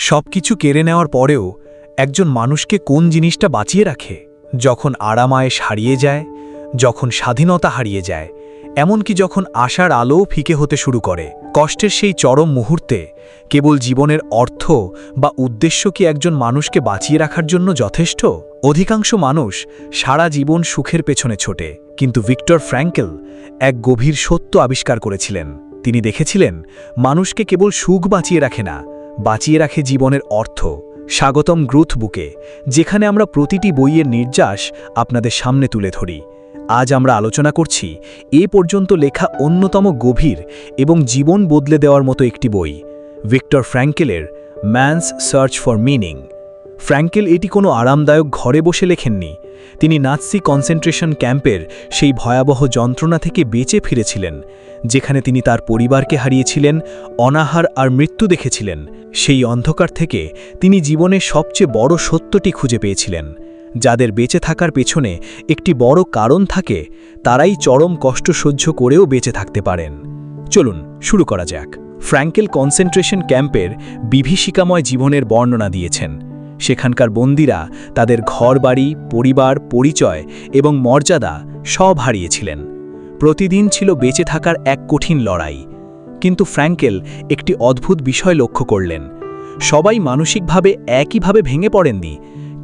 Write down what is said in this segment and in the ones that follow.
সবকিছু কেড়ে নেওয়ার পরেও একজন মানুষকে কোন জিনিসটা বাঁচিয়ে রাখে? যখন আরামায়েশ হারিয়ে যায়, যখন স্বাধীনতা হারিয়ে যায়, এমনকি যখন আশার আলোও ফিকে হতে শুরু করে, কষ্টের সেই চরম মুহূর্তে কেবল জীবনের অর্থ বা উদ্দেশ্য কি একজন মানুষকে বাঁচিয়ে রাখার জন্য যথেষ্ট? অধিকাংশ মানুষ সারা জীবন সুখের পেছনে ছোটে, কিন্তু ভিক্টর ফ্র্যাঙ্কেল এক গভীর সত্য আবিষ্কার করেছিলেন। তিনি দেখেছিলেন মানুষকে কেবল সুখ বাঁচিয়ে রাখে না, বাঁচিয়ে রাখে জীবনের অর্থ। স্বাগতম গ্রোথ বুকে, যেখানে আমরা প্রতিটি বইয়ের নির্যাস আপনাদের সামনে তুলে ধরি। আজ আমরা আলোচনা করছি এ পর্যন্ত লেখা অন্যতম গভীর এবং জীবন বদলে দেওয়ার মতো একটি বই, ভিক্টর ফ্র্যাঙ্কেলের man's search for meaning. Frankl এটি কোনো আরামদায়ক ঘরে বসে লেখেননি। তিনি নাৎসি কনসেন্ট্রেশন ক্যাম্পের সেই ভয়াবহ যন্ত্রণা থেকে বেঁচে ফিরেছিলেন, যেখানে তিনি তার পরিবারকে হারিয়েছিলেন, অনাহার আর মৃত্যু দেখেছিলেন। সেই অন্ধকার থেকে তিনি জীবনের সবচেয়ে বড় সত্যটি খুঁজে পেয়েছিলেন। যাদের বেঁচে থাকার পেছনে একটি বড় কারণ থাকে, তারাই চরম কষ্ট সহ্য করেও বেঁচে থাকতে পারেন। চলুন শুরু করা যাক। ফ্র্যাঙ্কেল কনসেন্ট্রেশন ক্যাম্পের বিভীষিকাময় জীবনের বর্ণনা দিয়েছেন। সেখানকার বন্দীরা তাদের ঘরবাড়ি, পরিবার, পরিচয় এবং মর্যাদা সব হারিয়েছিলেন। প্রতিদিন ছিল বেঁচে থাকার এক কঠিন লড়াই। কিন্তু ফ্র্যাঙ্কেল একটি অদ্ভুত বিষয় লক্ষ্য করলেন। সবাই মানসিকভাবে একইভাবে ভেঙে পড়েননি।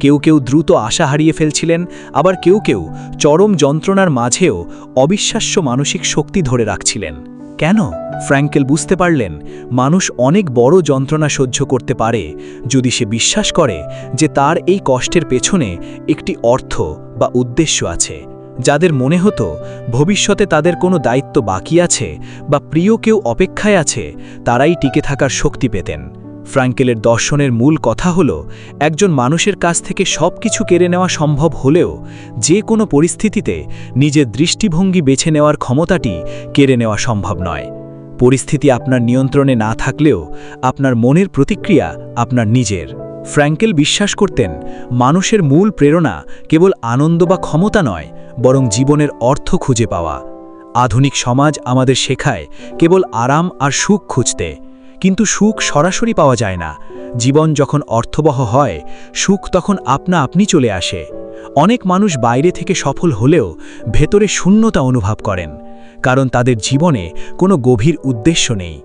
কেউ কেউ দ্রুত আশা হারিয়ে ফেলছিলেন, আবার কেউ কেউ চরম যন্ত্রণার মাঝেও অবিশ্বাস্য মানসিক শক্তি ধরে রাখছিলেন। কেন? ফ্র্যাঙ্কেল বুঝতে পারলেন মানুষ অনেক বড় যন্ত্রণা সহ্য করতে পারে যদি সে বিশ্বাস করে যে তার এই কষ্টের পেছনে একটি অর্থ বা উদ্দেশ্য আছে। যাদের মনে হতো ভবিষ্যতে তাদের কোনো দায়িত্ব বাকি আছে বা প্রিয় কেউ অপেক্ষায় আছে, তারাই টিকে থাকার শক্তি পেতেন। ফ্র্যাঙ্কেলের দর্শনের মূল কথা হল, একজন মানুষের কাছ থেকে সব কিছু কেড়ে নেওয়া সম্ভব হলেও যে কোনো পরিস্থিতিতে নিজের দৃষ্টিভঙ্গি বেছে নেওয়ার ক্ষমতাটি কেড়ে নেওয়া সম্ভব নয়। পরিস্থিতি আপনার নিয়ন্ত্রণে না থাকলেও আপনার মনের প্রতিক্রিয়া আপনার নিজের। ফ্র্যাঙ্কেল বিশ্বাস করতেন মানুষের মূল প্রেরণা কেবল আনন্দ বা ক্ষমতা নয়, বরং জীবনের অর্থ খুঁজে পাওয়া। আধুনিক সমাজ আমাদের শেখায় কেবল আরাম আর সুখ খুঁজতে, কিন্তু সুখ সরাসরি পাওয়া যায় না। জীবন যখন অর্থবহ হয়, সুখ তখন আপনা আপনি চলে আসে। অনেক মানুষ বাইরে থেকে সফল হলেও ভেতরে শূন্যতা অনুভব করেন, কারণ তাদের জীবনে কোনো গভীর উদ্দেশ্য নেই।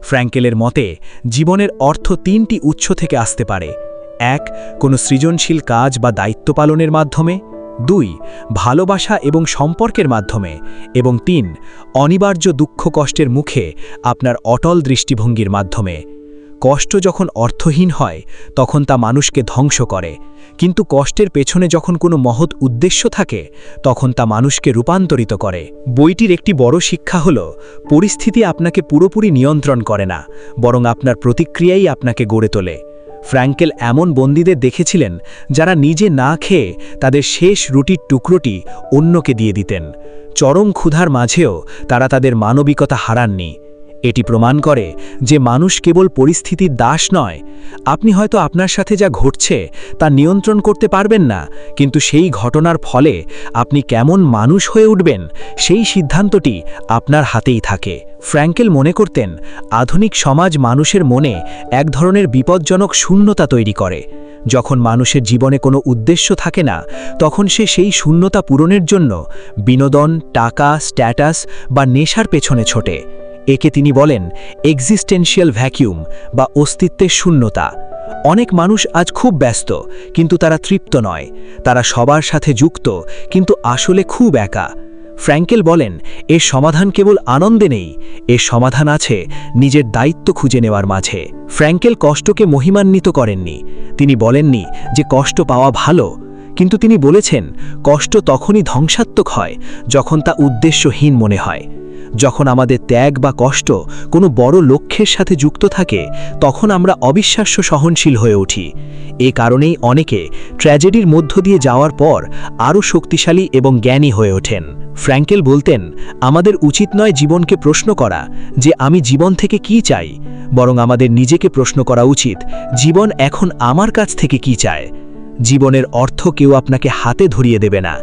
ফ্র্যাঙ্কেলের মতে জীবনের অর্থ তিনটি উৎস থেকে আসতে পারে: ১. কোনো সৃজনশীল কাজ বা দায়িত্ব পালনের মাধ্যমে, ২. ভালোবাসা এবং সম্পর্কের মাধ্যমে, এবং ৩. অনিবার্য দুঃখ কষ্টের মুখে আপনার অটল দৃষ্টিভঙ্গির মাধ্যমে। কষ্ট যখন অর্থহীন হয় তখন তা মানুষকে ধ্বংস করে, কিন্তু কষ্টের পেছনে যখন কোনো মহৎ উদ্দেশ্য থাকে তখন তা মানুষকে রূপান্তরিত করে। বইটির একটি বড় শিক্ষা হল, পরিস্থিতি আপনাকে পুরোপুরি নিয়ন্ত্রণ করে না, বরং আপনার প্রতিক্রিয়াই আপনাকে গড়ে তোলে। ফ্র্যাঙ্কেল এমন বন্দীদের দেখেছিলেন যারা নিজে না খেয়ে তাদের শেষ রুটির টুকরোটি অন্যকে দিয়ে দিতেন। চরম ক্ষুধার মাঝেও তারা তাদের মানবিকতা হারাননি। এটি প্রমাণ করে যে মানুষ কেবল পরিস্থিতির দাস নয়। আপনি হয়তো আপনার সাথে যা ঘটছে তা নিয়ন্ত্রণ করতে পারবেন না, কিন্তু সেই ঘটনার ফলে আপনি কেমন মানুষ হয়ে উঠবেন সেই সিদ্ধান্তটি আপনার হাতেই থাকে। ফ্র্যাঙ্কেল মনে করতেন আধুনিক সমাজ মানুষের মনে এক ধরনের বিপজ্জনক শূন্যতা তৈরি করে। যখন মানুষের জীবনে কোনো উদ্দেশ্য থাকে না, তখন সে সেই শূন্যতা পূরণের জন্য বিনোদন, টাকা, স্ট্যাটাস বা নেশার পেছনে ছোটে। একে তিনি বলেন এক্সিস্টেন্সিয়াল ভ্যাকিউম বা অস্তিত্বের শূন্যতা। অনেক মানুষ আজ খুব ব্যস্ত, কিন্তু তারা তৃপ্ত নয়। তারা সবার সাথে যুক্ত, কিন্তু আসলে খুব একা। ফ্র্যাঙ্কেল বলেন এর সমাধান কেবল আনন্দে নেই, এর সমাধান আছে নিজের দায়িত্ব খুঁজে নেওয়ার মাঝে। ফ্র্যাঙ্কেল কষ্টকে মহিমান্বিত করেননি। তিনি বলেননি যে কষ্ট পাওয়া ভালো, কিন্তু তিনি বলেছেন কষ্ট তখনই ধ্বংসাত্মক হয় যখন তা উদ্দেশ্যহীন মনে হয়। যখন আমাদের ত্যাগ বা কষ্ট কোনো বড় লক্ষ্যের সাথে যুক্ত থাকে, তখন আমরা অবিশ্বাস্য সহনশীল হয়ে উঠি। এ কারণেই অনেকে ট্র্যাজেডির মধ্য দিয়ে যাওয়ার পর আরও শক্তিশালী এবং জ্ঞানী হয়ে ওঠেন। ফ্র্যাঙ্কেল বলতেন আমাদের উচিত নয় জীবনকে প্রশ্ন করা যে আমি জীবন থেকে কি চাই, বরং আমাদের নিজেকে প্রশ্ন করা উচিত জীবন এখন আমার কাছ থেকে কি চায়। জীবনের অর্থ কেউ আপনাকে হাতে ধরিয়ে দেবে না,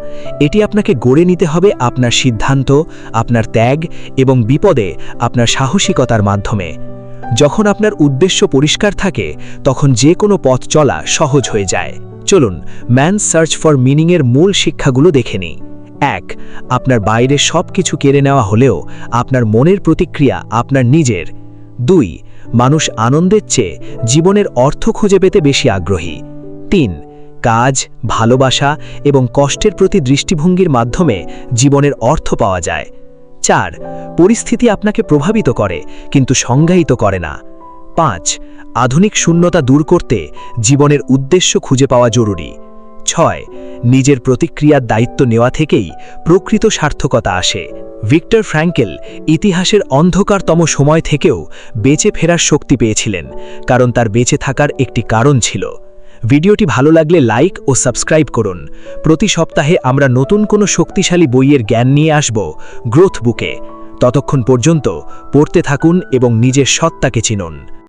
এটি আপনাকে গড়ে নিতে হবে আপনার সিদ্ধান্ত, আপনার ত্যাগ এবং বিপদে আপনার সাহসিকতার মাধ্যমে। যখন আপনার উদ্দেশ্য পরিষ্কার থাকে তখন যে কোনো পথ চলা সহজ হয়ে যায়। চলুন ম্যান সার্চ ফর মিনিংয়ের মূল শিক্ষাগুলো দেখে নিই। 1. আপনার বাইরে সব কিছু কেড়ে নেওয়া হলেও আপনার মনের প্রতিক্রিয়া আপনার নিজের। 2. মানুষ আনন্দের চেয়ে জীবনের অর্থ খুঁজে পেতে বেশি আগ্রহী। 3. কাজ, ভালোবাসা এবং কষ্টের প্রতি দৃষ্টিভঙ্গির মাধ্যমে জীবনের অর্থ পাওয়া যায়। 4. পরিস্থিতি আপনাকে প্রভাবিত করে কিন্তু সংজ্ঞায়িত করে না। 5. আধুনিক শূন্যতা দূর করতে জীবনের উদ্দেশ্য খুঁজে পাওয়া জরুরি। 6. নিজের প্রতিক্রিয়ার দায়িত্ব নেওয়া থেকেই প্রকৃত সার্থকতা আসে। ভিক্টর ফ্র্যাঙ্কেল ইতিহাসের অন্ধকারতম সময় থেকেও বেঁচে ফেরার শক্তি পেয়েছিলেন, কারণ তার বেঁচে থাকার একটি কারণ ছিল। ভিডিওটি ভালো লাগলে লাইক ও সাবস্ক্রাইব করুন। প্রতি সপ্তাহে আমরা নতুন কোনো শক্তিশালী বইয়ের জ্ঞান নিয়ে আসব গ্রোথ বুকে। ততক্ষণ পর্যন্ত পড়তে থাকুন এবং নিজের সত্তাকে চিনুন।